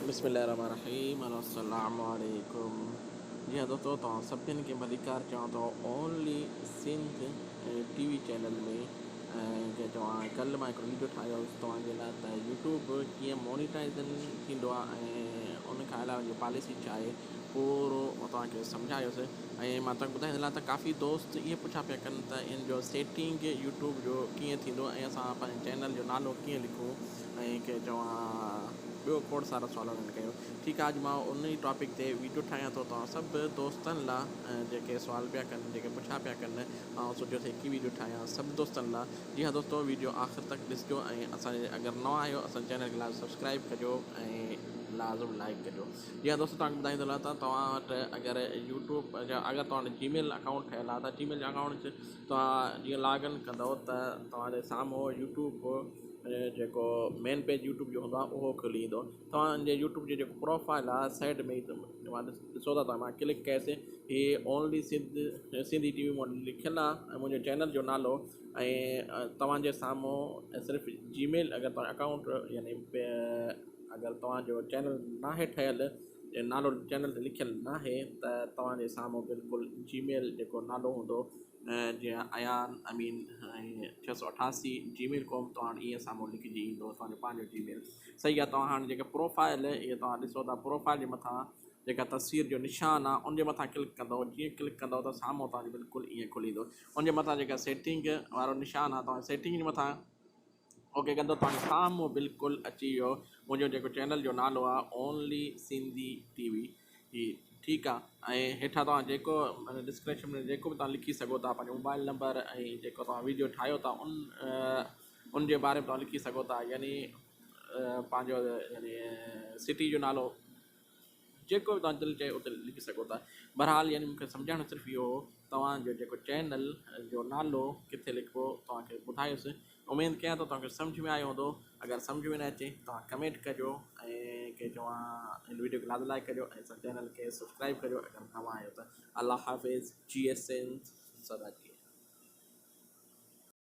बिस्मिल्लाहिर्रहमानिर्रहीम अस्सलामु अलैकुम। जी हाँ दोस्तों, तो सभिनि खे भलीकार चवां थो ओनली सिंध टीवी चैनल में के चवां कल्ह मां हिकिड़ो वीडियो ठाहियो तव्हांजे लाइ त यूट्यूब कीअं मोनिटाइज़न थींदो आहे ऐं उन खां अलावा जो पॉलिसी छा आहे पूरो तव्हांखे सम्झायोसि। ऐं मां तव्हांखे ॿुधाइण लाइ त काफ़ी दोस्त इहे पुछा पिया कनि त इन जो सेटिंग यूट्यूब जो कीअं थींदो ऐं असां पंहिंजे चैनल जो नालो कीअं लिखूं ऐं के चवां ॿियो खोड़ सारा सुवाल उन्हनि कयो। ठीकु आहे, अॼु मां उन ई टॉपिक ते वीडियो ठाहियां थो तव्हां सभु दोस्तनि लाइ जेके सुवाल पिया कनि, जेके पुछा पिया कनि। ऐं सोचियोसीं हिकु ई वीडियो ठाहियां सभु दोस्तनि लाइ। जी हाँ दोस्तो, वीडियो आख़िर तक ॾिसिजो ऐं असांजे अगरि नवां आहियो असांजे चैनल खे लाइ सब्सक्राइब कजो ऐं लाज़िम लाइक कजो। जी हाँ दोस्तो, तव्हांखे ॿुधाईंदो लाइ त तव्हां वटि अगरि यूट्यूब अगरि तव्हां वटि जीमेल अकाउंट ठहियलु आहे त जीमेल अकाउंट तव्हां जीअं लॉगिन कंदव त तव्हांजे साम्हूं यूट्यूब जेको मेन पेज यूट्यूब जो हूंदो आहे उहो खुली ईंदो। तव्हांजे यूट्यूब जो जेको प्रोफाइल आहे साइड में ई तव्हां ॾिसो था, मां क्लिक कयसि, हीअ ओनली सिंधी टीवी मां लिखियलु आहे ऐं मुंहिंजो चैनल जो नालो ऐं तव्हांजे साम्हूं सिर्फ़ु जीमेल अगरि तव्हां अकाउंट यानी अगरि तव्हांजो चैनल न आहे ठहियलु, नालो चैनल ते लिखियलु न आहे त तव्हांजे साम्हूं बिल्कुलु जीमेल जेको नालो हूंदो जीअं अयान अमीन ऐं 688 जीमेल कॉम तव्हां ईअं साम्हूं लिखिजी ईंदो तव्हांजो पंहिंजो जीमेल। सही आहे। तव्हां हाणे जेका प्रोफाइल इहे तव्हां ॾिसो था, प्रोफाइल जे मथां जेका तस्वीर जो निशान आहे उनजे मथां क्लिक कंदव। जीअं क्लिक कंदव त साम्हूं तव्हांजो बिल्कुलु ईअं खुली ईंदो। उनजे मथां जेका सेटिंग वारो निशान आहे, तव्हां सेटिंग जे मथां ओके कंदो, तव्हांखे साम्हूं बिल्कुलु अची वियो मुंहिंजो जेको चैनल जो नालो आहे ओनली सिंधी टीवी। ही ठीकु आहे। ऐं हेठां तव्हां जेको डिस्क्रिप्शन में जेको बि तव्हां लिखी सघो था, पंहिंजो मोबाइल नंबर ऐं जेको तव्हां वीडियो ठाहियो था उनजे बारे में तव्हां लिखी सघो था, यानी पंहिंजो यानी सिटी जो नालो जेको बि तव्हां दिलि चए उते लिखी सघो था। बहरहाल यानी मूंखे सम्झाइणो सिर्फ़ु इहो हो, तव्हांजो जेको चैनल जो नालो किथे लिखिबो तव्हांखे ॿुधायोसीं। उमेदु कयां थो तव्हांखे सम्झ में आयो हूंदो। अगरि सम्झ में न अचे तव्हां कमेंट कजो ऐं के चवां हिन वीडियो खे लाज़ लाइक कजो ऐं असां चैनल खे सब्सक्राइब कजो अगरि नवां आहियो त। अलाह हाफ़िज़। GSN सदा जी।